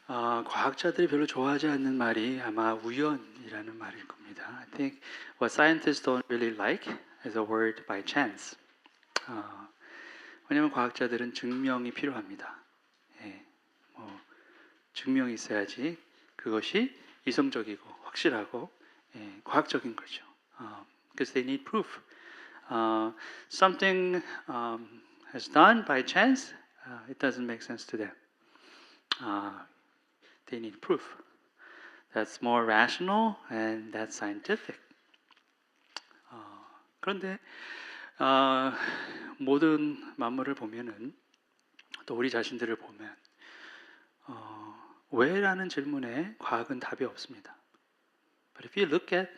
과학자들이 별로 좋아하지 않는 말이 아마 우연이라는 말일 겁니다. I think what scientists don't really like is a word by chance. 왜냐하면 과학자들은 증명이 필요합니다. 예, 증명이 있어야지 그것이 이성적이고 확실하고 과학적인 거죠. Because they need proof. Something is done by chance, it doesn't make sense to them. They need proof. That's more rational and that's scientific. 그런데 모든 만물을 보면은 또 우리 자신들을 보면 왜라는 질문에 과학은 답이 없습니다. But if you look at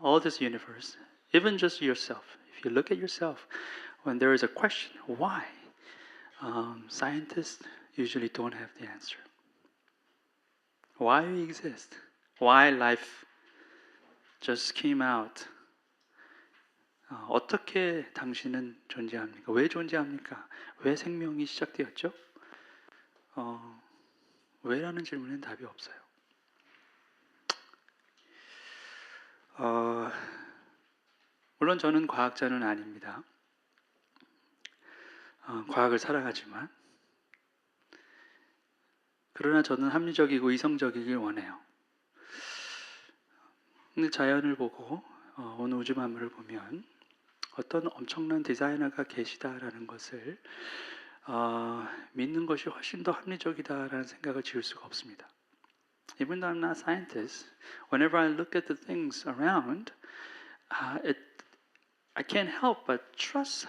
all this universe, even just yourself, if you look at yourself, when there is a question, why? Scientists usually don't have the answer. Why we exist? Why life just came out? 어떻게 당신은 존재합니까? 왜 존재합니까? 왜 생명이 시작되었죠? 왜라는 질문엔 답이 없어요. 물론 저는 과학자는 아닙니다. 과학을 사랑하지만 그러나 저는 합리적이고 이성적이길 원해요. 근데 자연을 보고 온 우주 만물을 보면 어떤 엄청난 디자이너가 계시다라는 것을 믿는 것이 훨씬 더 합리적이다라는 생각을 지울 수가 없습니다. Even though I'm not a scientist, whenever I look at the things around, I can't help but trust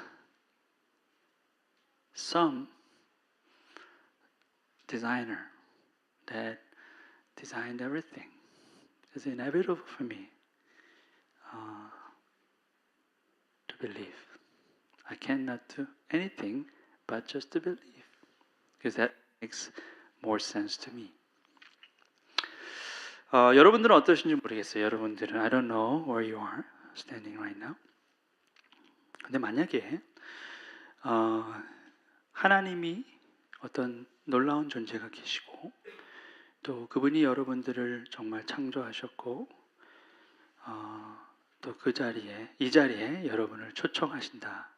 some designer that designed everything. It's inevitable for me to believe. I cannot do anything but just to believe, because that makes more sense to me. 여러분들은 어떠신지 모르겠어요. 여러분들은 I don't know where you are standing right now. 근데 만약에 하나님이 어떤 놀라운 존재가 계시고 또 그분이 여러분들을 정말 창조하셨고 또 그 자리에 이 자리에 여러분을 초청하신다,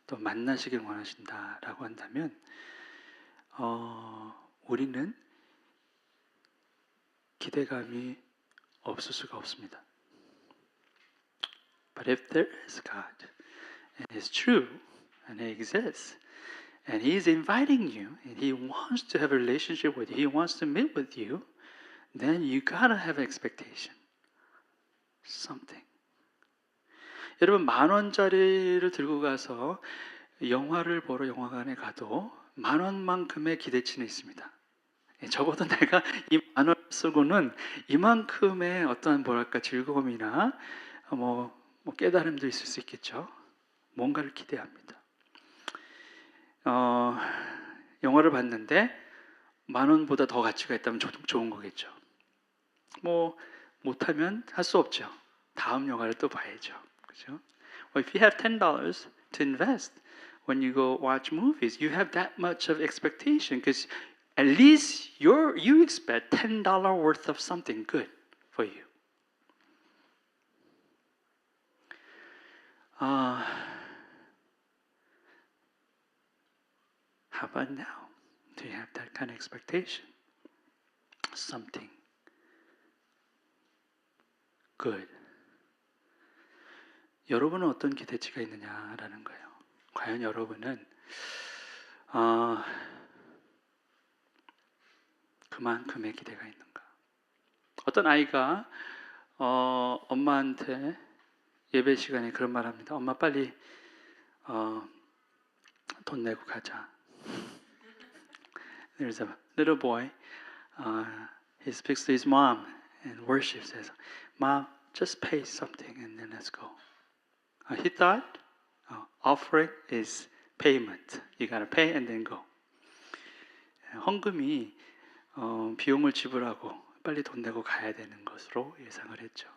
또 만나시길 원하신다라고 한다면 우리는 기대감이 없을 수가 없습니다. But if there is God and it's true and He exists and He is inviting you and He wants to have a relationship with you, He wants to meet with you, then you gotta have expectation. Something. 여러분 10,000원짜리를 들고 가서 영화를 보러 영화관에 가도 10,000원만큼의 기대치는 있습니다. 적어도 내가 이 10,000원 쓰고는 이만큼의 어떠한 뭐랄까 즐거움이나 뭐 깨달음도 있을 수 있겠죠. 뭔가를 기대합니다. 영화를 봤는데 10,000원보다 더 가치가 있다면 좋은 거겠죠. 못하면 할 수 없죠. 다음 영화를 또 봐야죠. 그렇죠? Well, if you have $10 to invest when you go watch movies, you have that much of expectation because at least you expect $10 worth of something good for you. How about now? Do you have that kind of expectation? Something good. 여러분은 어떤 기대치가 있느냐라는 거예요. 과연 여러분은 그만큼의 기대가 있는가? 어떤 아이가 엄마한테 예배 시간에 그런 말 합니다. 엄마 빨리 돈 내고 가자. There's a little boy. He speaks to his mom and worships. Says, "Mom, just pay something and then let's go." He thought offering is payment. You gotta pay and then go. 헌금이 비용을 지불하고 빨리 돈 내고 가야 되는 것으로 예상을 했죠.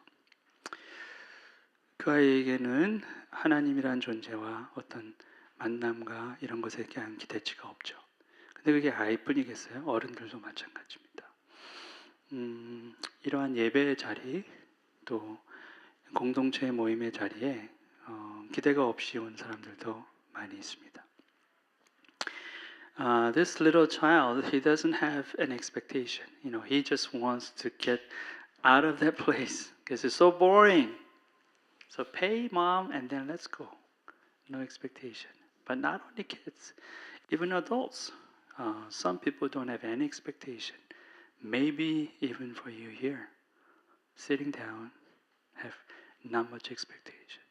그 아이에게는 하나님이란 존재와 어떤 만남과 이런 것에 대한 기대치가 없죠. 근데 그게 아이뿐이겠어요? 어른들도 마찬가지입니다. 이러한 예배의 자리 또 공동체 모임의 자리에 기대가 없이 온 사람들도 많이 있습니다. This little child, he doesn't have an expectation. He just wants to get out of that place because it's so boring. So pay mom and then let's go. No expectation. But not only kids, even adults. Some people don't have any expectation. Maybe even for you here, sitting down, have not much expectation.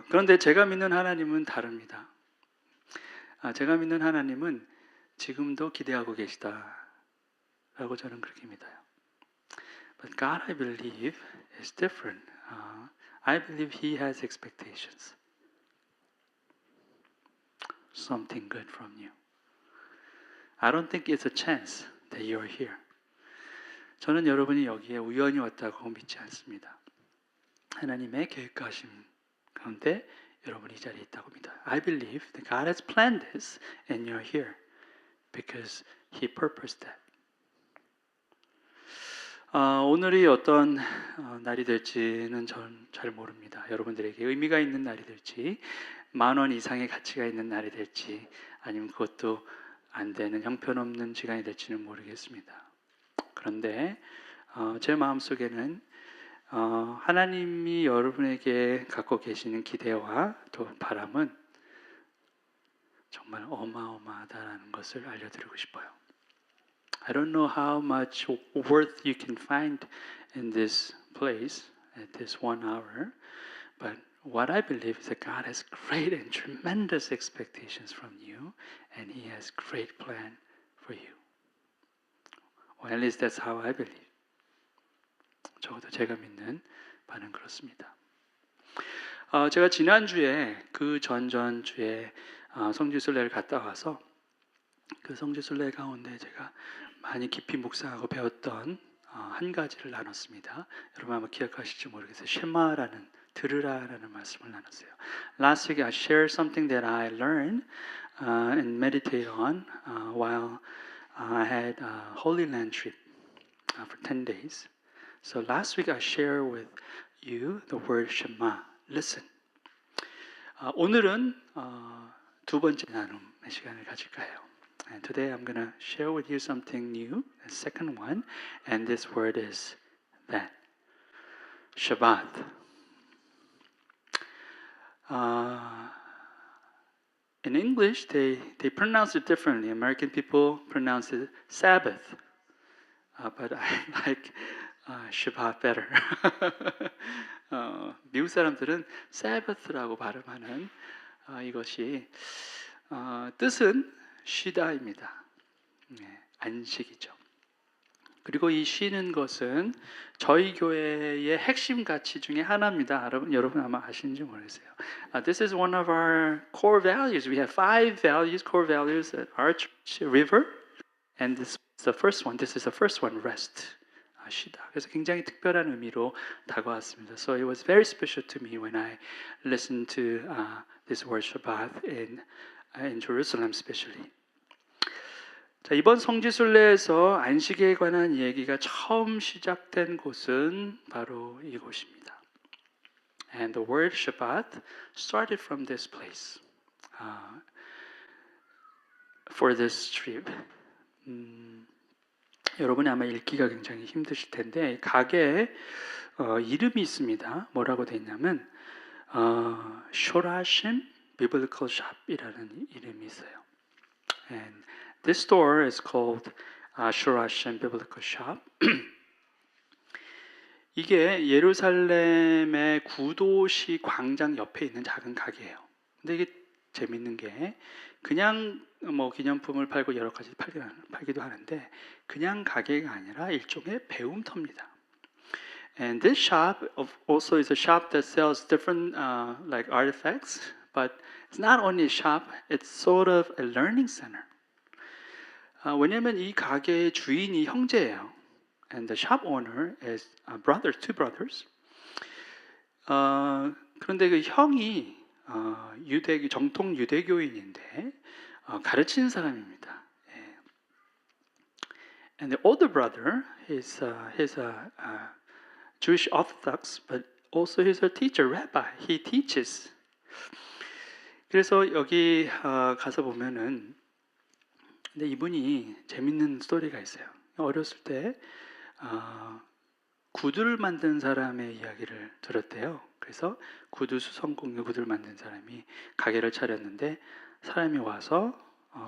그런데 제가 믿는 하나님은 다릅니다. 제가 믿는 하나님은 지금도 기대하고 계시다라고 저는 그렇게 믿어요. But God, I believe, is different. I believe He has expectations. Something good from you. I don't think it's a chance that you're here. 저는 여러분이 여기에 우연히 왔다고 믿지 않습니다. 하나님의 계획하심 가운데 여러분이 이 자리에 있다고 믿어요. I believe that God has planned this and you're here because He purposed that. 오늘이 어떤 날이 될지는 전 잘 모릅니다. 여러분들에게 의미가 있는 날이 될지 10,000원 이상의 가치가 있는 날이 될지 아니면 그것도 안 되는 형편없는 시간이 될지는 모르겠습니다. 그런데 제 마음속에는 하나님이 여러분에게 갖고 계시는 기대와 또 바람은 정말 어마어마하다는 것을 알려드리고 싶어요. I don't know how much worth you can find in this place at this 1 hour, but what I believe is that God has great and tremendous expectations from you, and He has great plan for you. Well, at least that's how I believe. 적어도 제가 믿는 바는 그렇습니다. 제가 지난주에 그 전주에 성지순례를 갔다 와서 그 성지순례 가운데 제가 많이 깊이 묵상하고 배웠던 한 가지를 나눴습니다. 여러분 아마 기억하실지 모르겠어요. 쉐마라는 들으라라는 말씀을 나눴어요. Last week I shared something that I learned and meditate on while I had a Holy Land trip for 10 days. So last week I shared with you the word Shema, listen. 오늘은 두 번째 나눔의 시간을 가질까요? And today I'm going to share with you something new, the second one, and this word is that, Shabbat. In English, they pronounce it differently. American people pronounce it Sabbath, but I like Shabbat better. 미국 사람들은 Sabbath라고 발음하는 이것이 뜻은 쉬다입니다. 안식이죠. 그리고 이 쉬는 것은 저희 교회의 핵심 가치 중에 하나입니다. 여러분 아마 아시는지 모르겠어요. This is one of our core values. We have 5 values, core values at our church, River, and this is the first one. This is the first one, rest. 쉬다. 그래서 굉장히 특별한 의미로 다가왔습니다. So it was very special to me when I listened to this word Shabbat in Jerusalem, especially. 자, 이번 성지순례에서 안식에 관한 얘기가 처음 시작된 곳은 바로 이곳입니다. And the word Shabbat started from this place for this trip. 여러분이 아마 읽기가 굉장히 힘드실 텐데 가게에 이름이 있습니다. 뭐라고 되어 있냐면 쇼라심 Biblical Shop이라는 이름이 있어요. And this store is called Shorashem Biblical Shop. 이게 예루살렘의 구도시 광장 옆에 있는 작은 가게예요. 근데 이게 재밌는 게 그냥 뭐 기념품을 팔고 여러 가지 팔기도 하는데 그냥 가게가 아니라 일종의 배움터입니다. And this shop also is a shop that sells different like artifacts, but it's not only a shop, it's sort of a learning center. 왜냐하면 이 가게의 주인이 형제예요. And the shop owner is two brothers. 그런데 그 형이 정통 유대교인인데 가르치는 사람입니다. And the older brother, he's a Jewish Orthodox, but also he's a teacher, rabbi. He teaches. 그래서 여기 가서 보면은 근데 이분이 재밌는 스토리가 있어요. 어렸을 때 구두를 만든 사람의 이야기를 들었대요. 그래서 구두 수성공예 구두를 만든 사람이 가게를 차렸는데 사람이 와서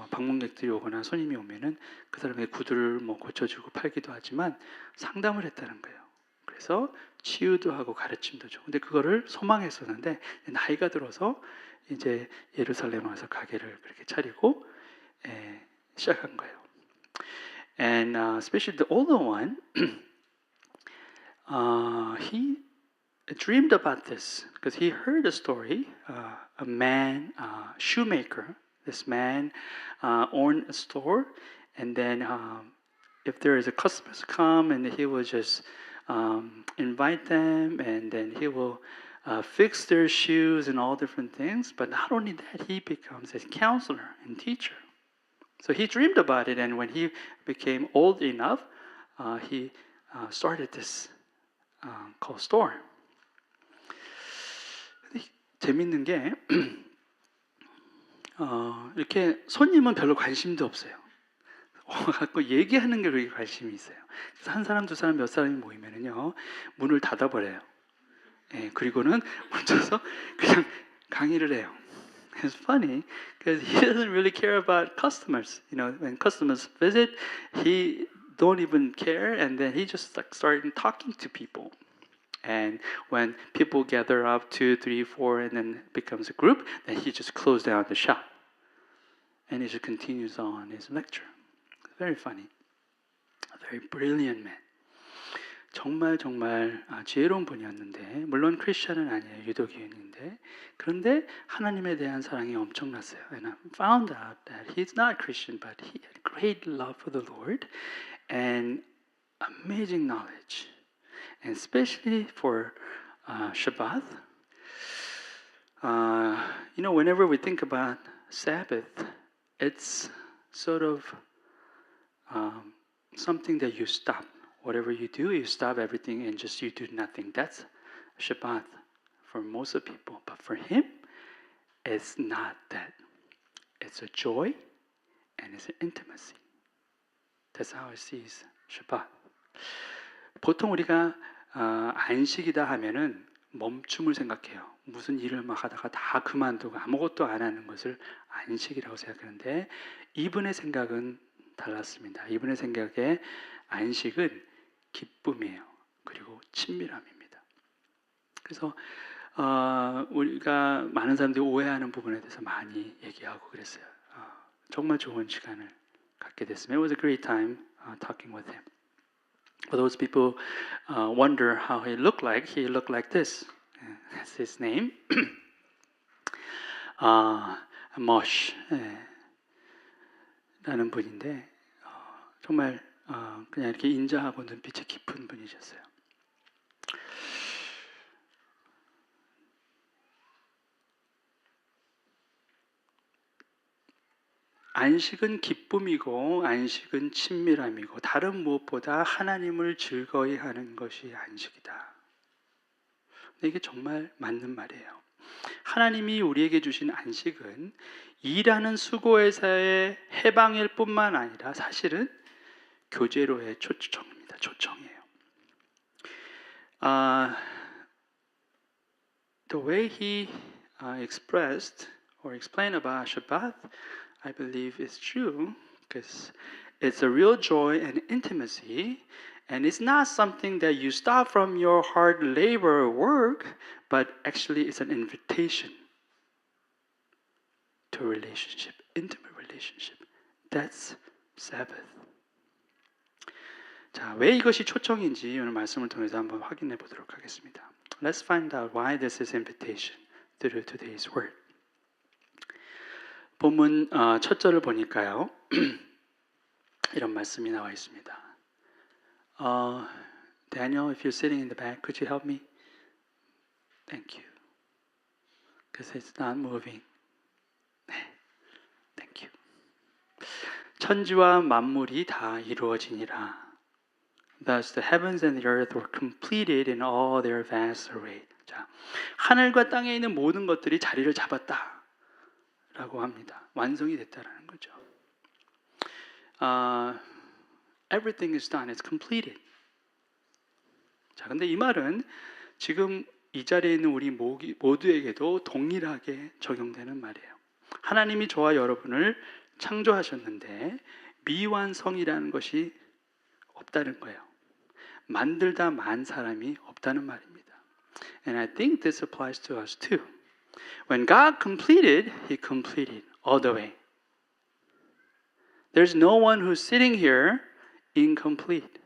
방문객들이 오거나 손님이 오면은 그 사람의 구두를 뭐 고쳐주고 팔기도 하지만 상담을 했다는 거예요. 그래서 치유도 하고 가르침도 주고. 근데 그거를 소망했었는데 나이가 들어서 이제 예루살렘 와서 가게를 그렇게 차리고 시작한 거예요. And especially the older one, he dreamed about this because he heard a story. A man, shoemaker, this man owned a store, and then if there is a customers come, and he will just invite them, and then he will fix their shoes and all different things. But not only that, he becomes a counselor and teacher. So he dreamed about it, and when he became old enough, he started this called store. 재밌는 게 이렇게 손님은 별로 관심도 없어요. 갖고 얘기하는 게 그렇게 관심이 있어요. 그래서 한 사람, 두 사람, 몇 사람이 모이면은요 문을 닫아버려요. 그리고는 혼자서 그냥 강의를 해요. It's funny because he doesn't really care about customers. You know, when customers visit, he don't even care, and then he just like started talking to people. And when people gather up 2, 3, 4, and then it becomes a group, then he just closed down the shop, and he just continues on his lecture. Very funny, a very brilliant man. 정말 지혜로운 분이었는데 물론 크리스천은 아니에요. 유도교인인데 그런데 하나님에 대한 사랑이 엄청났어요. And I found out that he's not Christian, but he had great love for the Lord and amazing knowledge, and especially for Shabbat. You know, whenever we think about Sabbath, it's sort of something that you stop. Whatever you do, you stop everything and just you do nothing. That's Shabbat for most of people. But for him, it's not that. It's a joy and it's an intimacy. That's how he sees Shabbat. 보통 우리가 안식이다 하면은 멈춤을 생각해요. 무슨 일을 막 하다가 다 그만두고 아무것도 안 하는 것을 안식이라고 생각하는데 이분의 생각은 달랐습니다. 이분의 생각에 안식은 기쁨이에요. 그리고 친밀함입니다. 그래서 우리가 많은 사람들이 오해하는 부분에 대해서 많이 얘기하고 그랬어요. 정말 좋은 시간을 갖게 됐습니다. It was a great time talking with him. For those people wonder how he looked like this. That's his name. Mosh 라는 분인데 정말 그냥 이렇게 인자하고 눈빛이 깊은 분이셨어요. 안식은 기쁨이고 안식은 친밀함이고 다른 무엇보다 하나님을 즐거이 하는 것이 안식이다. 이게 정말 맞는 말이에요. 하나님이 우리에게 주신 안식은 일하는 수고에서의 해방일 뿐만 아니라 사실은 교제로의 초청입니다. 초청이에요. The way he expressed or explained about Shabbat, I believe is true because it's a real joy and intimacy, and it's not something that you stop from your hard labor or work, but actually it's an invitation to a relationship, intimate relationship. That's Sabbath. 자, 왜 이것이 초청인지 오늘 말씀을 통해서 한번 확인해 보도록 하겠습니다. Let's find out why this is invitation through today's word. 본문 첫 절을 보니까요. 이런 말씀이 나와 있습니다. Daniel, if you're sitting in the back, could you help me? Thank you. Because it's not moving. 네, thank you. 천지와 만물이 다 이루어지니라. Thus the heavens and the earth were completed in all their vast array. 자, 하늘과 땅에 있는 모든 것들이 자리를 잡았다 라고 합니다. 완성이 됐다라는 거죠. Everything is done, it's completed. 자, 근데 이 말은 지금 이 자리에 있는 우리 모두에게도 동일하게 적용되는 말이에요. 하나님이 저와 여러분을 창조하셨는데 미완성이라는 것이 없다는 거예요. 만들다 만 사람이 없다는 말입니다. And I think this applies to us too. When God completed, He completed all the way. There's no one who's sitting here incomplete.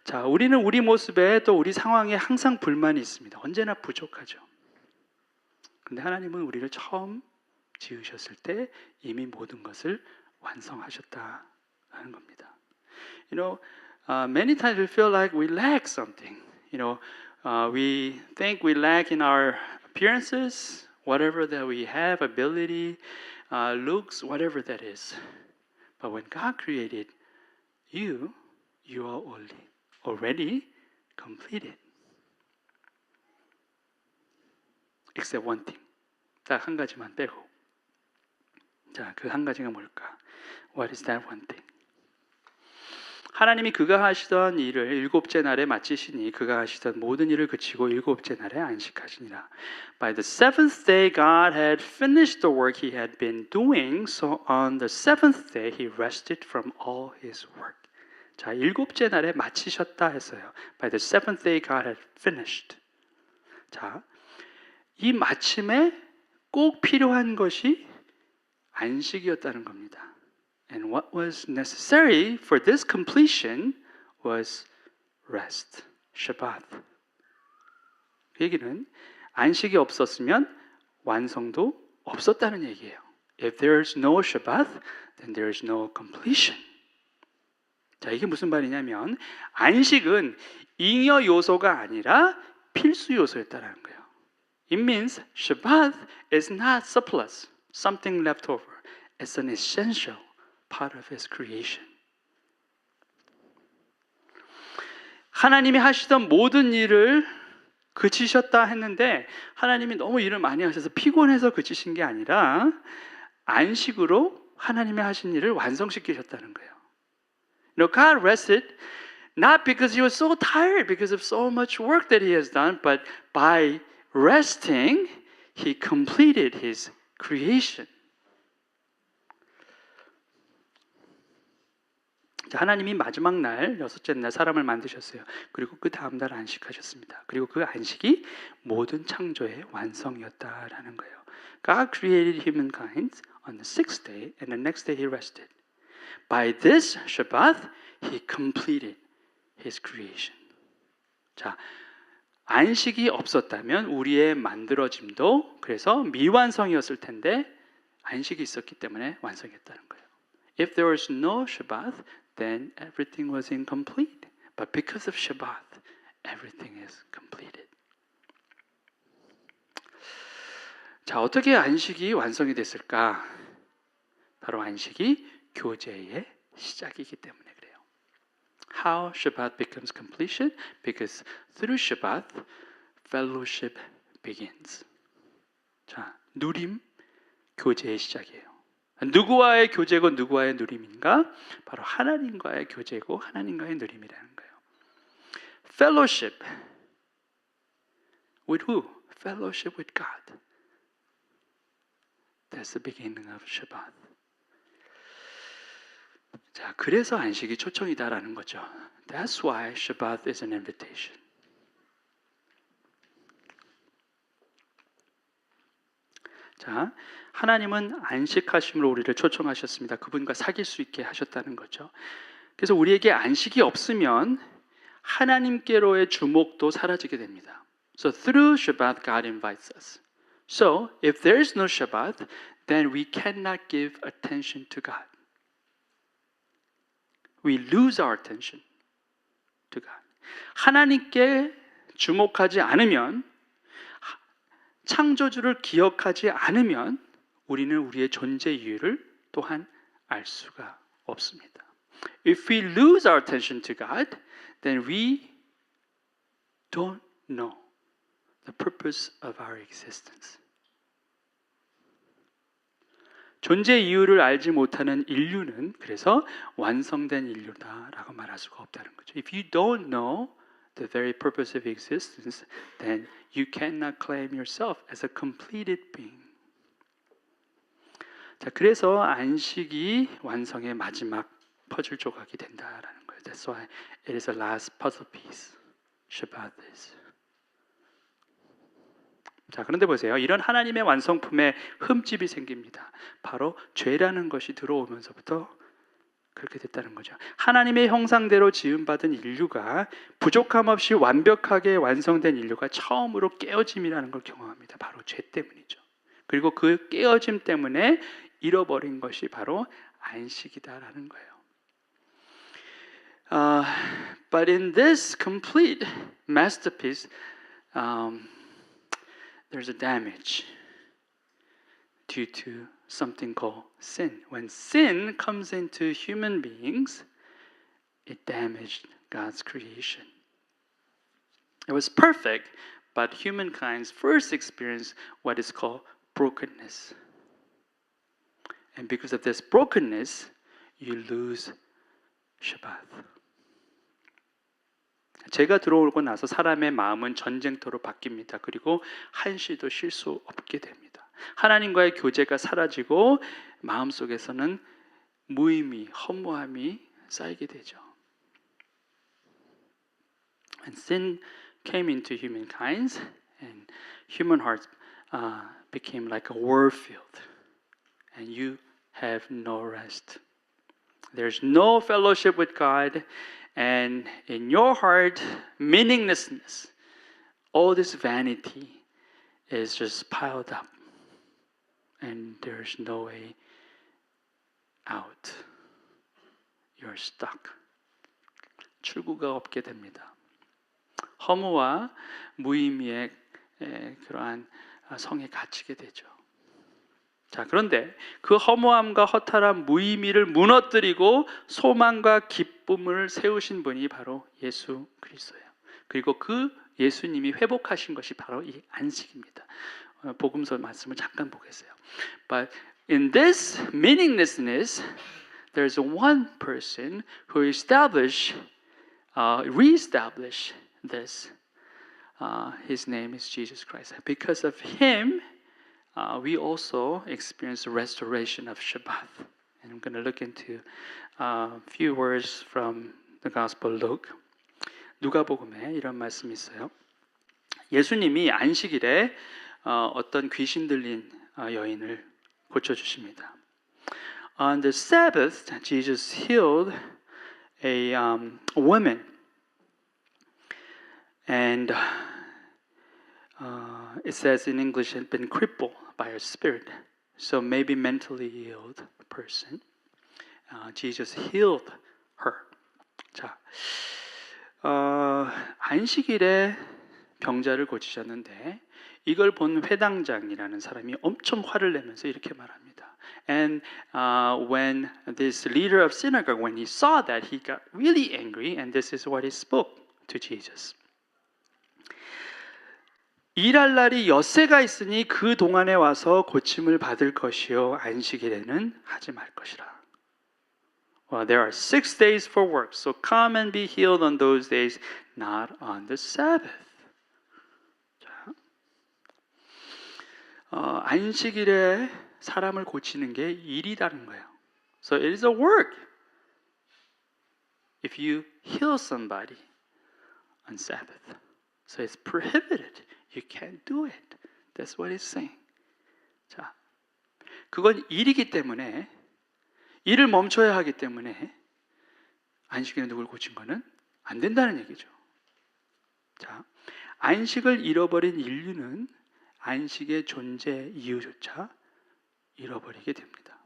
자, 우리는 우리 모습에 또 우리 상황에 항상 불만이 있습니다. 언제나 부족하죠. 근데 하나님은 우리를 처음 지으셨을 때 이미 모든 것을 완성하셨다라는 겁니다. You know, many times we feel like we lack something. You know, we think we lack in our appearances, whatever that we have, ability, looks, whatever that is. But when God created you, you are already completed. Except one thing. 딱 한 가지만 빼고. 자, 그 한 가지가 뭘까? What is that one thing? 하나님이 그가 하시던 일을 일곱째 날에 마치시니 그가 하시던 모든 일을 그치고 일곱째 날에 안식하시니라. By the seventh day God had finished the work he had been doing, so on the seventh day he rested from all his work. 자, 일곱째 날에 마치셨다 했어요. By the seventh day God had finished. 자, 이 마침에 꼭 필요한 것이 안식이었다는 겁니다. And what was necessary for this completion was rest, Shabbat. 그 얘기는 안식이 없었으면 완성도 없었다는 얘기예요. If there's no Shabbat, then there's no completion. 자, 이게 무슨 말이냐면 안식은 잉여 요소가 아니라 필수 요소였다는 거예요. It means Shabbat is not surplus, something left over. It's an essential part of His creation. 하나님이 하시던 모든 일을 그치셨다 했는데 하나님이 너무 일을 많이 하셔서 피곤해서 그치신 게 아니라 안식으로 하나님이 하신 일을 완성시키셨다는 거예요. You know, God rested not because He was so tired because of so much work that He has done, but by resting, He completed His creation. 하나님이 마지막 날, 여섯째 날 사람을 만드셨어요. 그리고 그 다음 날 안식하셨습니다. 그리고 그 안식이 모든 창조의 완성이었다라는 거예요. God created humankind on the sixth day, and the next day He rested. By this Shabbat, He completed His creation. 자, 안식이 없었다면 우리의 만들어짐도 그래서 미완성이었을 텐데 안식이 있었기 때문에 완성했다는 거예요. If there was no Shabbat, then everything was incomplete. But because of Shabbat, everything is completed. 자, 어떻게 안식이 완성이 됐을까? 바로 안식이 교제의 시작이기 때문에 그래요. How Shabbat becomes completion? Because through Shabbat, fellowship begins. 자, 누림, 교제의 시작이에요. 누구와의 교제고 누구와의 누림인가? 바로 하나님과의 교제고 하나님과의 누림이라는 거예요. Fellowship with who? Fellowship with God. That's the beginning of Shabbat. 자, 그래서 안식이 초청이다라는 거죠. That's why Shabbat is an invitation. 자, 하나님은 안식하심으로 우리를 초청하셨습니다. 그분과 사귈 수 있게 하셨다는 거죠. 그래서 우리에게 안식이 없으면 하나님께로의 주목도 사라지게 됩니다. So through Shabbat, God invites us. So if there is no Shabbat, then we cannot give attention to God. We lose our attention to God. 하나님께 주목하지 않으면, 창조주를 기억하지 않으면 우리는 우리의 존재 이유를 또한 알 수가 없습니다. If we lose our attention to God, then we don't know the purpose of our existence. 존재 이유를 알지 못하는 인류는 그래서 완성된 인류다라고 말할 수가 없다는 거죠. If you don't know the very purpose of existence, then you cannot claim yourself as a completed being. 자, 그래서 안식이 완성의 마지막 퍼즐 조각이 된다라는 거예요. That's why it is the last puzzle piece. Shabbat is. 자, 그런데 보세요. 이런 하나님의 완성품에 흠집이 생깁니다. 바로 죄라는 것이 들어오면서부터 그렇게 됐다는 거죠. 하나님의 형상대로 지음받은 인류가 부족함 없이 완벽하게 완성된 인류가 처음으로 깨어짐이라는 걸 경험합니다. 바로 죄 때문이죠. 그리고 그 깨어짐 때문에 잃어버린 것이 바로 안식이다라는 거예요. But in this complete masterpiece, there's a damage due to something called sin. When sin comes into human beings, it damaged God's creation. It was perfect, but humankind's first experienced what is called brokenness. And because of this brokenness, you lose Shabbat. 죄가 들어오고 나서 사람의 마음은 전쟁터로 바뀝니다. 그리고 한시도 쉴 수 없게 됩니다. 하나님과의 교제가 사라지고 마음속에서는 무의미, 허무함이 쌓이게 되죠. And sin came into humankind, and human hearts became like a war field, and you have no rest. There's no fellowship with God. And in your heart, meaninglessness, all this vanity is just piled up. And there's no way out. You're stuck. 출구가 없게 됩니다. 허무와 무의미의 그러한 성에 갇히게 되죠. 자, 그런데 그 허무함과 허탈한 무의미를 무너뜨리고 소망과 기쁨을 세우신 분이 바로 예수 그리스도예요. 그리고 그 예수님이 회복하신 것이 바로 이 안식입니다. 복음서 말씀을 잠깐 보겠어요. But in this meaninglessness, there's one person who reestablished this. His name is Jesus Christ. Because of him, we also experience the restoration of Shabbat. And I'm going to look into a few words from the Gospel of Luke. 누가복음에 이런 말씀이 있어요. 예수님이 안식일에 어떤 귀신 들린 여인을 고쳐주십니다. On the Sabbath, Jesus healed a woman. And it says in English, had been crippled by a spirit, so maybe mentally ill person. Jesus healed her. 자, 안식일에 병자를 고치셨는데 이걸 본 회당장이라는 사람이 엄청 화를 내면서 이렇게 말합니다. And when this leader of synagogue, when he saw that, he got really angry, and this is what he spoke to Jesus. 일할 날이 엿새가 있으니 그 동안에 와서 고침을 받을 것이요 안식일에는 하지 말 것이라. Well, there are 6 days for work, so come and be healed on those days, not on the Sabbath. 자, 안식일에 사람을 고치는 게 일이라는 거예요. So it is a work. If you heal somebody on Sabbath, so it's prohibited. You can't do it. That's what it's saying. 자, 그건 일이기 때문에 일을 멈춰야 하기 때문에 안식일에 누굴 고친 거는 안 된다는 얘기죠. 자, 안식을 잃어버린 인류는 안식의 존재 이유조차 잃어버리게 됩니다.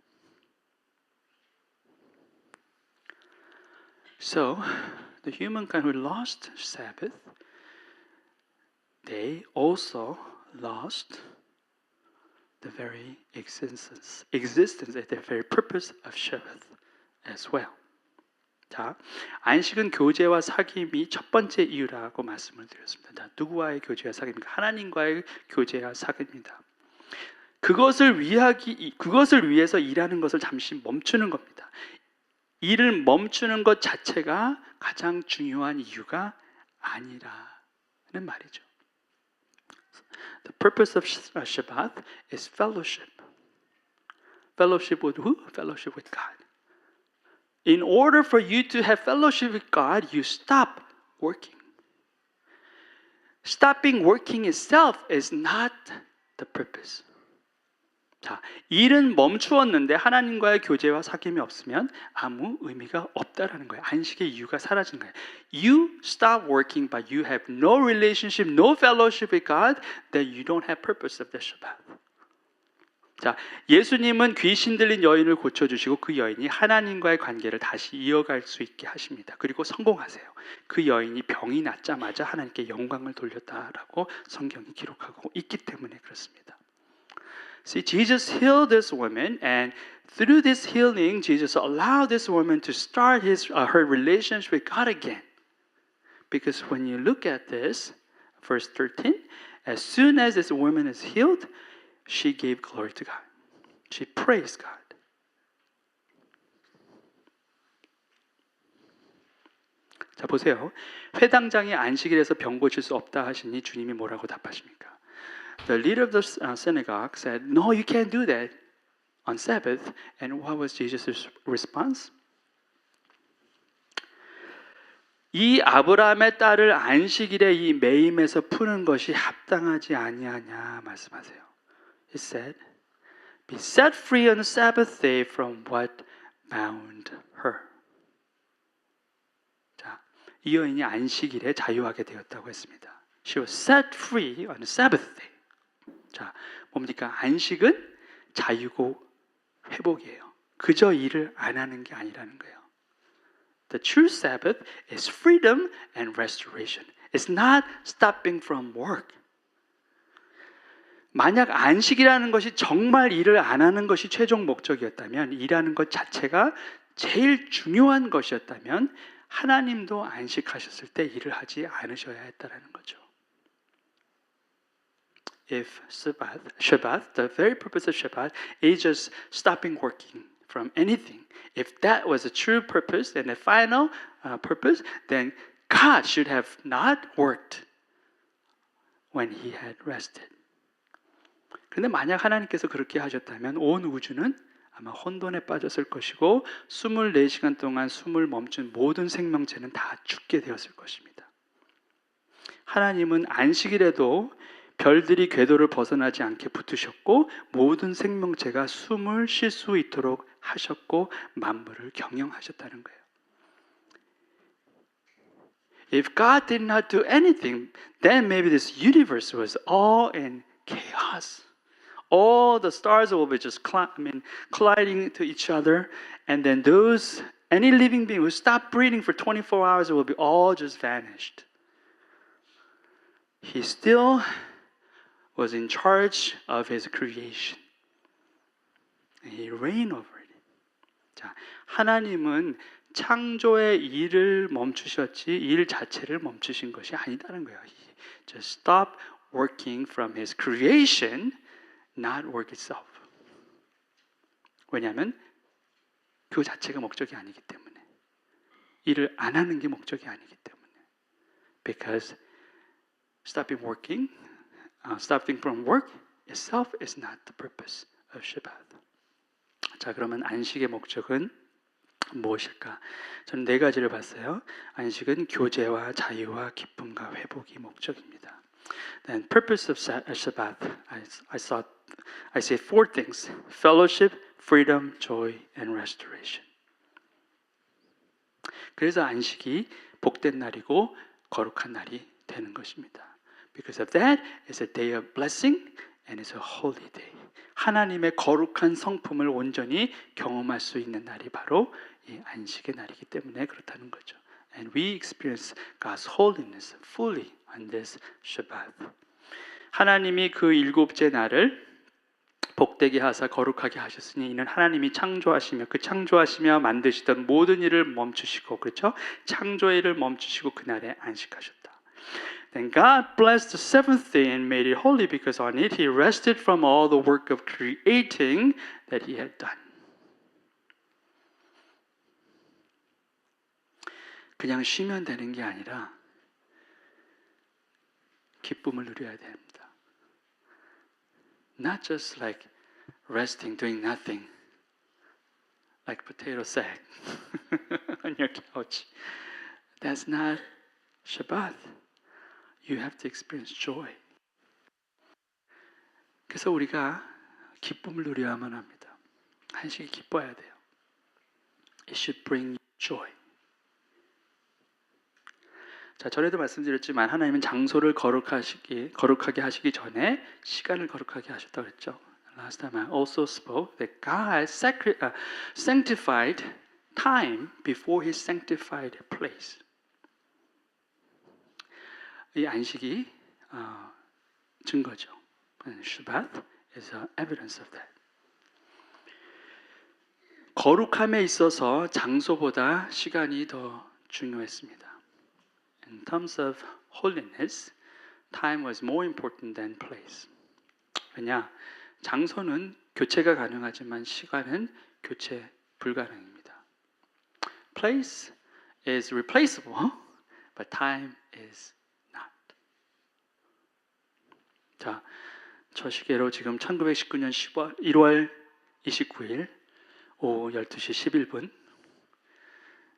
So, the humankind who lost Sabbath, they also lost the very existence, the very purpose of Shabbat as well. 자, 안식은 교제와 사귐이 첫 번째 이유라고 말씀을 드렸습니다. 자, 누구와의 교제와 사귐입니까? 하나님과의 교제와 사귐입니다. 그것을 위해서 일하는 것을 잠시 멈추는 겁니다. 일을 멈추는 것 자체가 가장 중요한 이유가 아니라는 말이죠. The purpose of Shabbat is fellowship. Fellowship with who? Fellowship with God. In order for you to have fellowship with God, you stop working. Stopping working itself is not the purpose. 자, 일은 멈추었는데 하나님과의 교제와 사귐이 없으면 아무 의미가 없다라는 거예요. 안식의 이유가 사라진 거예요. You stop working, but you have no relationship, no fellowship with God, then you don't have purpose of the Shabbat. 자, 예수님은 귀신 들린 여인을 고쳐주시고 그 여인이 하나님과의 관계를 다시 이어갈 수 있게 하십니다. 그리고 성공하세요. 그 여인이 병이 낫자마자 하나님께 영광을 돌렸다라고 성경이 기록하고 있기 때문에 그렇습니다. See, Jesus healed this woman, and through this healing, Jesus allowed this woman to start her relationship with God again. Because when you look at this, verse 13, as soon as this woman is healed, she gave glory to God. She praised God. 자, 보세요. 회당장이 안식일에서 병 고칠 수 없다 하시니 주님이 뭐라고 답하십니까? The leader of the synagogue said, "No, you can't do that on Sabbath." And what was Jesus' response? 이 아브라함의 딸을 안식일에 이 매임에서 푸는 것이 합당하지 아니하냐 말씀하세요. He said, "Be set free on the Sabbath day from what bound her." 자, 이 여인이 안식일에 자유하게 되었다고 했습니다. She was set free on the Sabbath day. 자, 뭡니까? 안식은 자유고 회복이에요. 그저 일을 안 하는 게 아니라는 거예요. The true Sabbath is freedom and restoration. It's not stopping from work. 만약 안식이라는 것이 정말 일을 안 하는 것이 최종 목적이었다면, 일하는 것 자체가 제일 중요한 것이었다면 하나님도 안식하셨을 때 일을 하지 않으셔야 했다라는 거죠. If Shabbat, the very purpose of Shabbat is just stopping working from anything. If that was the true purpose and the final purpose, then God should have not worked when He had rested. 그런데 만약 하나님께서 그렇게 하셨다면 온 우주는 아마 혼돈에 빠졌을 것이고 24시간 동안 숨을 멈춘 모든 생명체는 다 죽게 되었을 것입니다. 하나님은 안식일에도 별들이 궤도를 벗어나지 않게 붙으셨고 모든 생명체가 숨을 쉴 수 있도록 하셨고 만물을 경영하셨다는 거예요. If God did not do anything, then maybe this universe was all in chaos. All the stars will be just colliding to each other, and then any living being who stopped breathing for 24 hours will be all just vanished. He still was in charge of his creation. And he reigned over it. 자, 하나님은 창조의 일을 멈추셨지 일 자체를 멈추신 것이 아니다는 거예요. He just stopped working from his creation, not work itself. 왜냐하면 그 자체가 목적이 아니기 때문에. 일을 안 하는 게 목적이 아니기 때문에. Because stopping from work itself is not the purpose of Shabbat. 자, 그러면 안식의 목적은 무엇일까? 저는 4가지를 봤어요. 안식은 교제와 자유와 기쁨과 회복이 목적입니다. Then purpose of Shabbat, I say 4 things: fellowship, freedom, joy, and restoration. 그래서 안식이 복된 날이고 거룩한 날이 되는 것입니다. Because of that, it's a day of blessing and it's a holy day. 하나님의 거룩한 성품을 온전히 경험할 수 있는 날이 바로 이 안식의 날이기 때문에 그렇다는 거죠. And we experience God's holiness fully on this Shabbat. 하나님이 그 7째 날을 복되게 하사 거룩하게 하셨으니 이는 하나님이 창조하시며 그 창조하시며 만드시던 모든 일을 멈추시고, 그렇죠? 창조의 일을 멈추시고 그날에 안식하셨다. Then God blessed the seventh day and made it holy because on it he rested from all the work of creating that he had done. 그냥 쉬면 되는 게 아니라 기쁨을 누려야 됩니다. Not just like resting, doing nothing, like potato sack on your couch. That's not Shabbat. You have to experience joy. 그래서 우리가 기쁨을 누려야만 합니다. 한식이 기뻐야 돼요. It should bring you joy. 자, 전에도 말씀드렸지만 하나님은 장소를 거룩하게 하시기 전에 시간을 거룩하게 하셨다고 그랬죠. Last time I also spoke that God sanctified time before He sanctified a place. 이 안식이 증거죠. Shabbat is evidence of that. 거룩함에 있어서 장소보다 시간이 더 중요했습니다. In terms of holiness, time was more important than place. 왜냐? 장소는 교체가 가능하지만 시간은 교체 불가능입니다. Place is replaceable, but time is not. 자, 저 시계로 지금 1919년 1월 29일 오후 12시 11분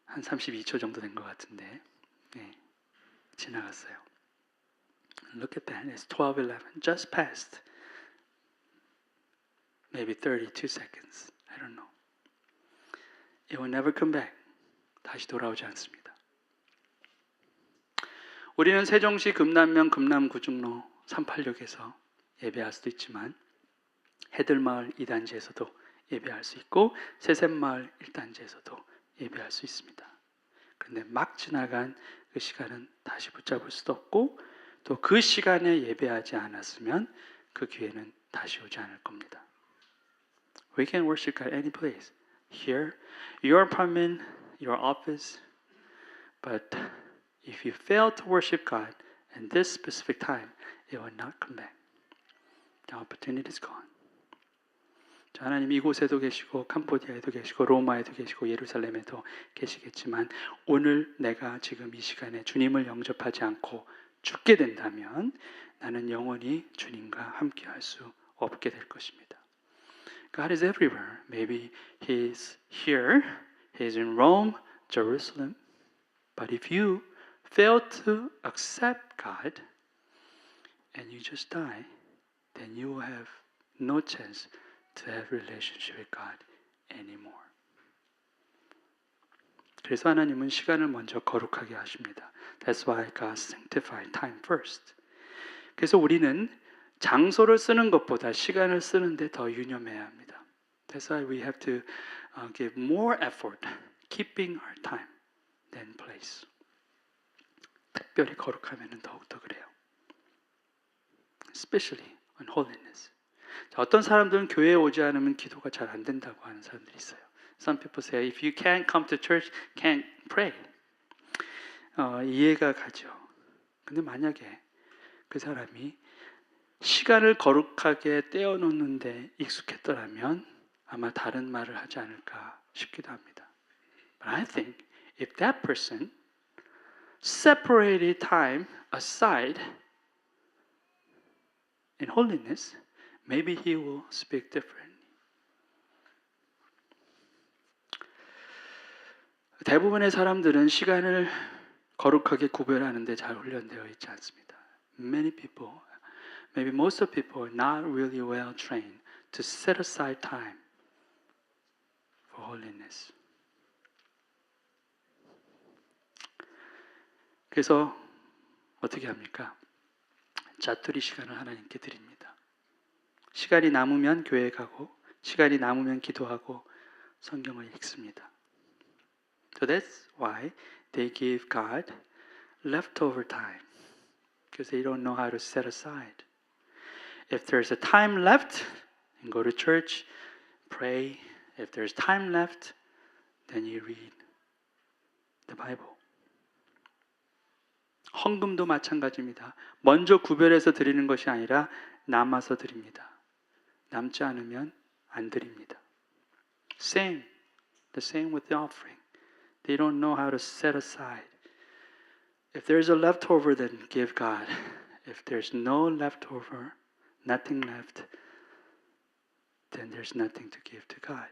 한 32초 정도 된 것 같은데 네, 지나갔어요. Look at that. It's 12:11. Just passed. Maybe 32 seconds. I don't know. It will never come back. 다시 돌아오지 않습니다. 우리는 세종시 금남면 금남구중로 386에서 예배할 수도 있지만 해들마을 2단지에서도 예배할 수 있고 세샘마을 1단지에서도 예배할 수 있습니다. 그런데 막 지나간 그 시간은 다시 붙잡을 수도 없고 또 그 시간에 예배하지 않았으면 그 기회는 다시 오지 않을 겁니다. We can worship God any place. Here, your apartment, your office. But if you fail to worship God at this specific time, it will not come back. The opportunity is gone. 하나님 이곳에도 계시고 캄보디아에도 계시고 로마에도 계시고 예루살렘에도 계시겠지만 오늘 내가 지금 이 시간에 주님을 영접하지 않고 죽게 된다면 나는 영원히 주님과 함께 할 수 없게 될 것입니다. God is everywhere. Maybe He is here, He is in Rome, Jerusalem. But if you fail to accept God and you just die, then you will have no chance to have relationship with God anymore. 그래서 하나님은 시간을 먼저 거룩하게 하십니다. That's why God sanctified time first. 그래서 우리는 장소를 쓰는 것보다 시간을 쓰는데 더 유념해야 합니다. That's why we have to give more effort keeping our time than place. 특별히 거룩하면은 더욱더 그래요. Especially on holiness. 자, 어떤 사람들은 교회에 오지 않으면 기도가 잘 안 된다고 하는 사람들이 있어요. Some people say, if you can't come to church, can't pray. 이해가 가죠. 근데 만약에 그 사람이 시간을 거룩하게 떼어놓는데 익숙했더라면 아마 다른 말을 하지 않을까 싶기도 합니다. But I think if that person separated time aside in holiness, maybe he will speak differently. 대부분의 사람들은 시간을 거룩하게 구별하는데 잘 훈련되어 있지 않습니다. Many people, maybe most of people are not really well trained to set aside time for holiness. 그래서 어떻게 합니까? 자투리 시간을 하나님께 드립니다. 시간이 남으면 교회에 가고 시간이 남으면 기도하고 성경을 읽습니다. So that's why they give God leftover time because they don't know how to set aside. If there's a time left and go to church, pray. If there's time left, then you read the Bible. 헌금도 마찬가지입니다. 먼저 구별해서 드리는 것이 아니라 남아서 드립니다. 남지 않으면 안 드립니다. The same with the offering. They don't know how to set aside. If there's a leftover, then give God. If there's no leftover, nothing left, then there's nothing to give to God.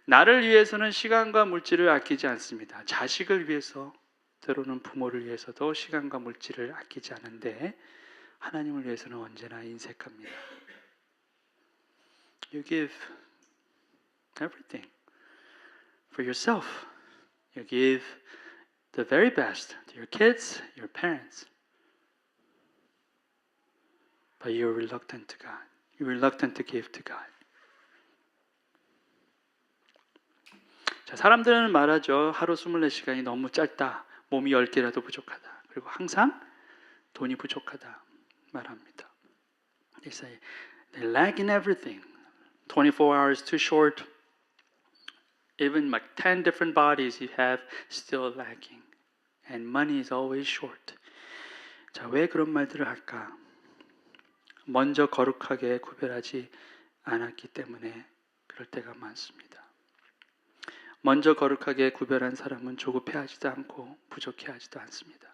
나를 위해서는 시간과 물질을 아끼지 않습니다. 자식을 위해서, 때로는 부모를 위해서도 시간과 물질을 아끼지 않은데 하나님을 위해서는 언제나 인색합니다. You give everything for yourself. You give the very best to your kids, your parents. But you're reluctant to God. You're reluctant to give to God. 자, 사람들은 말하죠. 하루 24시간이 너무 짧다. 몸이 10개라도 부족하다. 그리고 항상 돈이 부족하다 말합니다. They say they lack in everything. 24 hours too short. Even like 10 different bodies you have still lacking. And money is always short. 자, 왜 그런 말들을 할까? 먼저 거룩하게 구별하지 않았기 때문에 그럴 때가 많습니다. 먼저 거룩하게 구별한 사람은 조급해하지도 않고 부족해하지도 않습니다.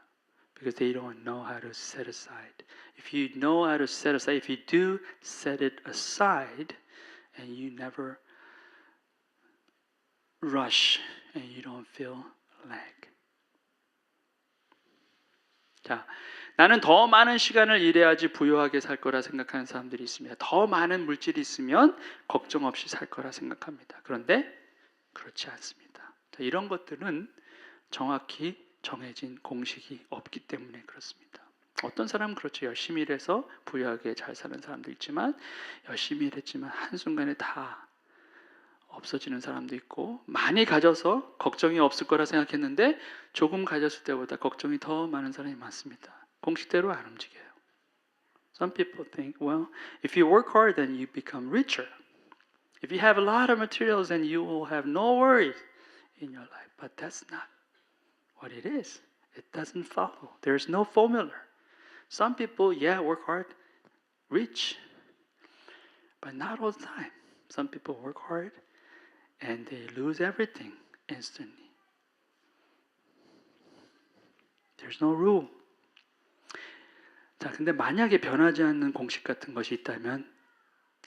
Because they don't know how to set aside. If you know how to set aside, if you do set it aside, and you never rush, and you don't feel lag. 자, 나는 더 많은 시간을 일해야지 부유하게 살 거라 생각하는 사람들이 있습니다. 더 많은 물질이 있으면 걱정 없이 살 거라 생각합니다. 그런데 그렇지 않습니다. 자, 이런 것들은 정확히 정해진 공식이 없기 때문에 그렇습니다. 어떤 사람은 그렇죠. 열심히 일해서 부유하게 잘 사는 사람도 있지만 열심히 일했지만 한순간에 다 없어지는 사람도 있고 많이 가져서 걱정이 없을 거라 생각했는데 조금 가졌을 때보다 걱정이 더 많은 사람이 많습니다. 공식대로 안 움직여요. Some people think, well, if you work hard, then you become richer. If you have a lot of materials, then you will have no worries in your life. But that's not what it is. It doesn't follow. There's no formula. Some people, work hard, rich, but not all the time. Some people work hard and they lose everything instantly. There's no rule. 자, 근데 만약에 변하지 않는 공식 같은 것이 있다면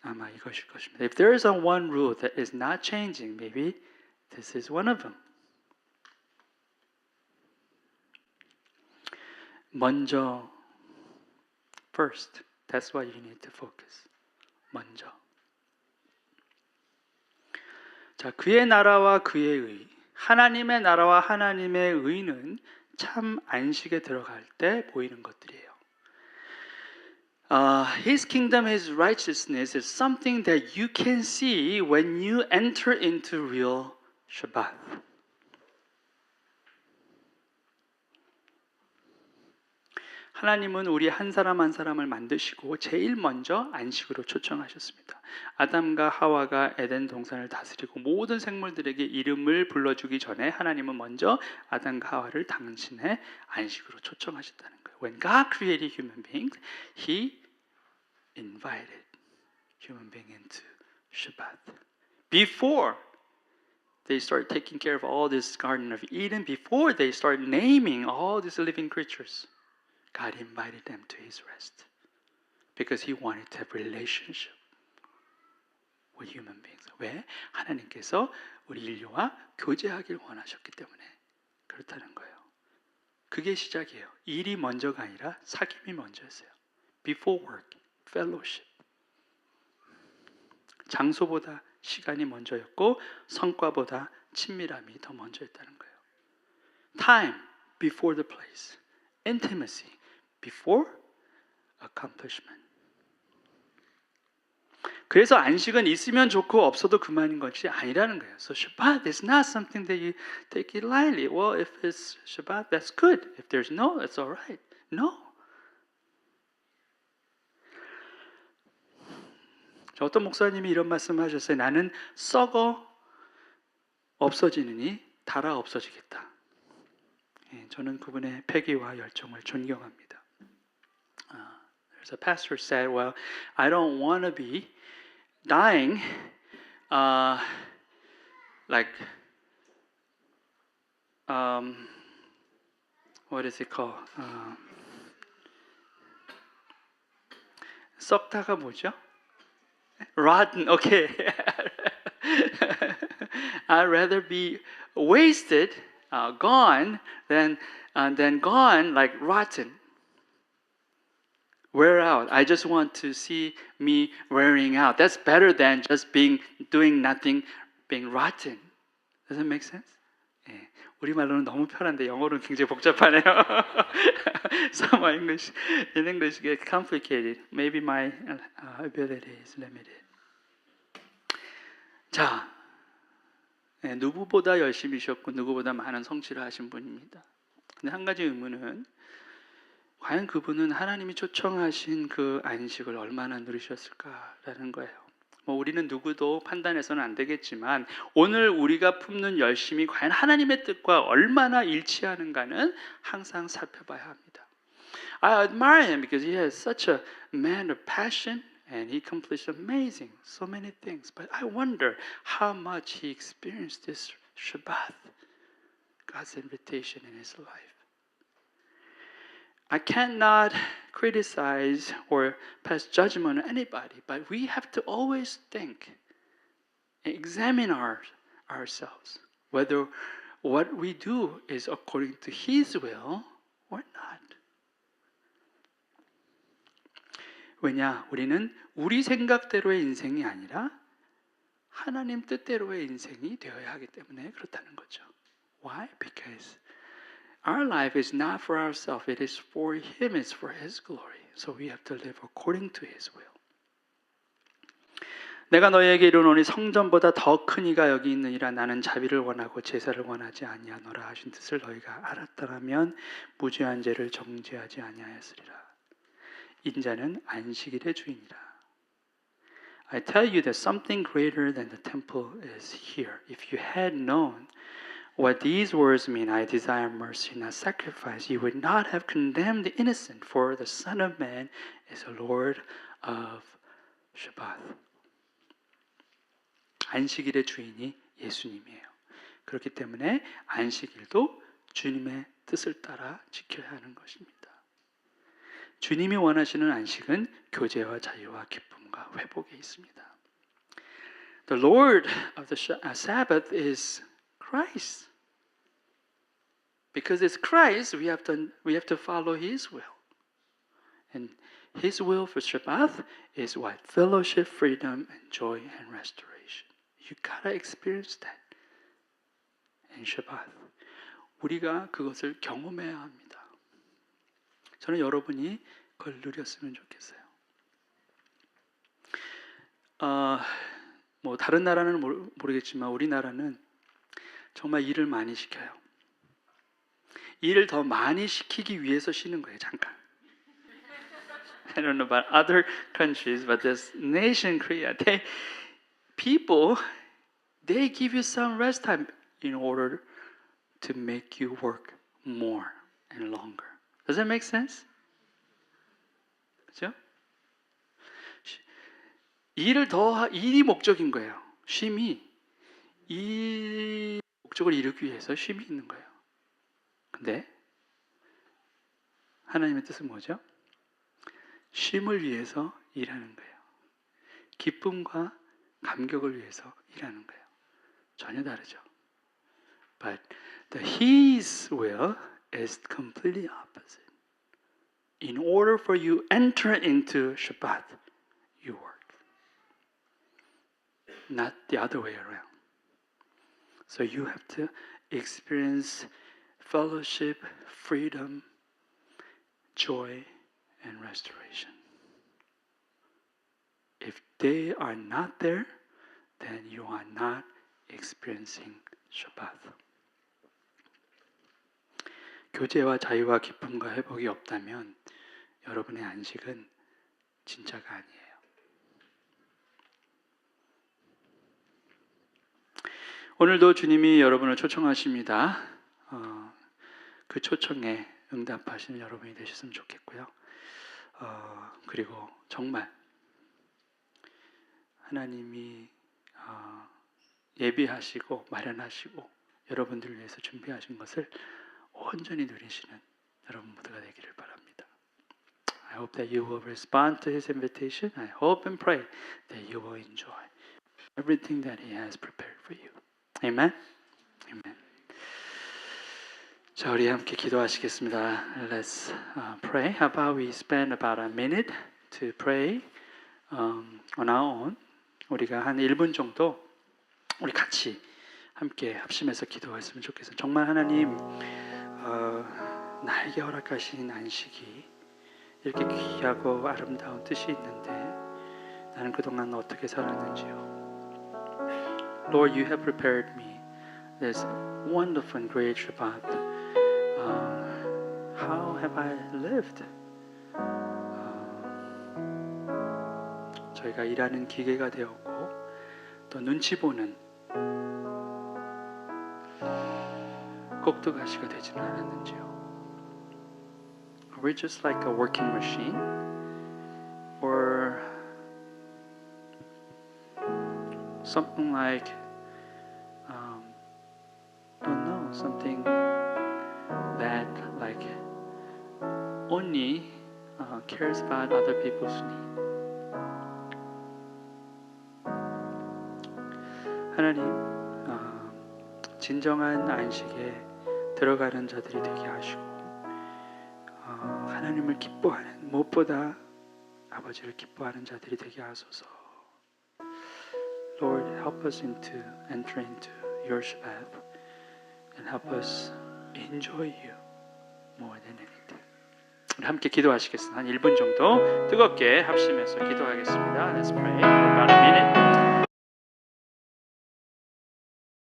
아마 이것일 것입니다. If there is a one rule that is not changing, maybe this is one of them. 먼저, first, that's what you need to focus. 먼저. 자, 그의 나라와 그의 의, 하나님의 나라와 하나님의 의는 참 안식에 들어갈 때 보이는 것들이에요. His kingdom, His righteousness is something that you can see when you enter into real Shabbat. 하나님은 우리 한 사람 한 사람을 만드시고 제일 먼저 안식으로 초청하셨습니다. 아담과 하와가 에덴 동산을 다스리고 모든 생물들에게 이름을 불러주기 전에 하나님은 먼저 아담과 하와를 당신의 안식으로 초청하셨다는 거예요. When God created human beings, He invited human being into Shabbat. Before they start taking care of all this Garden of Eden, before they start naming all these living creatures, God invited them to His rest because He wanted to have relationship with human beings. 왜? 하나님께서 우리 인류와 교제하길 원하셨기 때문에 그렇다는 거예요. 그게 시작이에요. 일이 먼저가 아니라 사귐이 먼저였어요. Before work, fellowship. 장소보다 시간이 먼저였고 성과보다 친밀함이 더 먼저였다는 거예요. Time before the place. Intimacy before accomplishment. 그래서 안식은 있으면 좋고 없어도 그만인 것이 아니라는 거예요. So Shabbat is not something that you take it lightly. Well, if it's Shabbat, that's good. If there's no, it's all right. No. 어떤 목사님이 이런 말씀하셨어요. 나는 썩어 없어지느니 달아 없어지겠다. 저는 그분의 패기와 열정을 존경합니다. There's a pastor said, "Well, I don't want to be dying like what is it called? 썩다가 뭐죠? Rotten. Okay. I'd rather be wasted, gone, than gone like rotten. Wear out. I just want to see me wearing out. That's better than just doing nothing, being rotten. Does that make sense? 예, 우리말로는 너무 편한데 영어로는 굉장히 복잡하네요. Some English, in English get complicated. Maybe my ability is limited. 자, 누구보다 열심히 쉬었고 누구보다 많은 성취를 하신 분입니다. 근데 한 가지 의문은 과연 그분은 하나님이 초청하신 그 안식을 얼마나 누리셨을까라는 거예요. 우리는 누구도 판단해서는 안 되겠지만 오늘 우리가 품는 열심이 과연 하나님의 뜻과 얼마나 일치하는가는 항상 살펴봐야 합니다. I admire him because he has such a man of passion and he accomplished amazing, so many things. But I wonder how much he experienced this Shabbat, God's invitation in his life. I cannot criticize or pass judgment on anybody, but we have to always think and examine ourselves whether what we do is according to His will or not. 왜냐? 우리는 우리 생각대로의 인생이 아니라 하나님 뜻대로의 인생이 되어야 하기 때문에 그렇다는 거죠. Why? Because our life is not for ourselves. It is for Him. It's for His glory. So we have to live according to His will. 내가 너희에게 이르노니 성전보다 더 큰 이가 여기 있느니라. 나는 자비를 원하고 제사를 원하지 아니하노라 하신 뜻을 너희가 알았더라면 무죄한 죄를 정죄하지 아니하였으리라. 인자는 안식일의 주인이라. I tell you that something greater than the temple is here. If you had known what these words mean, I desire mercy, not sacrifice, you would not have condemned the innocent, for the Son of Man is the Lord of Shabbat. 안식일의 주인이 예수님이에요. 그렇기 때문에 안식일도 주님의 뜻을 따라 지켜야 하는 것입니다. 주님이 원하시는 안식은 교제와 자유와 기쁨과 회복에 있습니다. The Lord of the Sabbath is Christ. Because it's Christ, we have to follow His will. And His will for Shabbat is what? Fellowship, freedom, and joy and restoration. You gotta experience that in Shabbat. 우리가 그것을 경험해야 합니다. 저는 여러분이 그걸 누렸으면 좋겠어요. 다른 나라는 모르겠지만 우리나라는 정말 일을 많이 시켜요. 일을 더 많이 시키기 위해서 쉬는 거예요. 잠깐. I don't know about other countries, but this nation, Korea, people give you some rest time in order to make you work more and longer. Does that make sense? 그렇죠? 일이 목적인 거예요. 쉼이 이 목적을 이루기 위해서 쉼이 있는 거예요. 근데 하나님의 뜻은 뭐죠? 쉼을 위해서 일하는 거예요. 기쁨과 감격을 위해서 일하는 거예요. 전혀 다르죠. But His will is completely opposite. In order for you to enter into Shabbat, you work. Not the other way around. So you have to experience fellowship, freedom, joy, and restoration. If they are not there, then you are not experiencing Shabbat. 교제와 자유와 기쁨과 회복이 없다면 여러분의 안식은 진짜가 아니에요. 오늘도 주님이 여러분을 초청하십니다. 그 초청에 응답하시는 여러분이 되셨으면 좋겠고요. 그리고 정말 하나님이 예비하시고 마련하시고 여러분들을 위해서 준비하신 것을 온전히 누리시는 여러분 모두가 되기를 바랍니다. I hope that you will respond to His invitation. I hope and pray that you will enjoy everything that He has prepared for you. Amen. Amen. 자, 우리 함께 기도하시겠습니다. Let's pray. How about we spend about a minute to pray on our own. 우리가 한 1분 정도 우리 같이 함께 합심해서 기도했으면 좋겠어요. 정말 하나님 나에게 허락하신 안식이 이렇게 귀하고 아름다운 뜻이 있는데 나는 그동안 어떻게 살았는지요. Lord, you have prepared me this wonderful and great Shabbat. How have I lived? 저희가 일하는 기계가 되었고 또 눈치 보는 꼭두가시가 되지는 않았는지요. Are we just like a working machine? Or something like don't know, something that like only cares about other people's need. 하나님, 진정한 안식에 들어가는 자들이 되게 하시고 하나님을 기뻐하는, 무엇보다 아버지를 기뻐하는 자들이 되게 하소서. Lord, help us enter into your Shabbat and help us enjoy you more than anything. 우리 함께 기도하시겠습니다. 한 1분 정도 뜨겁게 합심해서 기도하겠습니다. Let's pray for about a minute.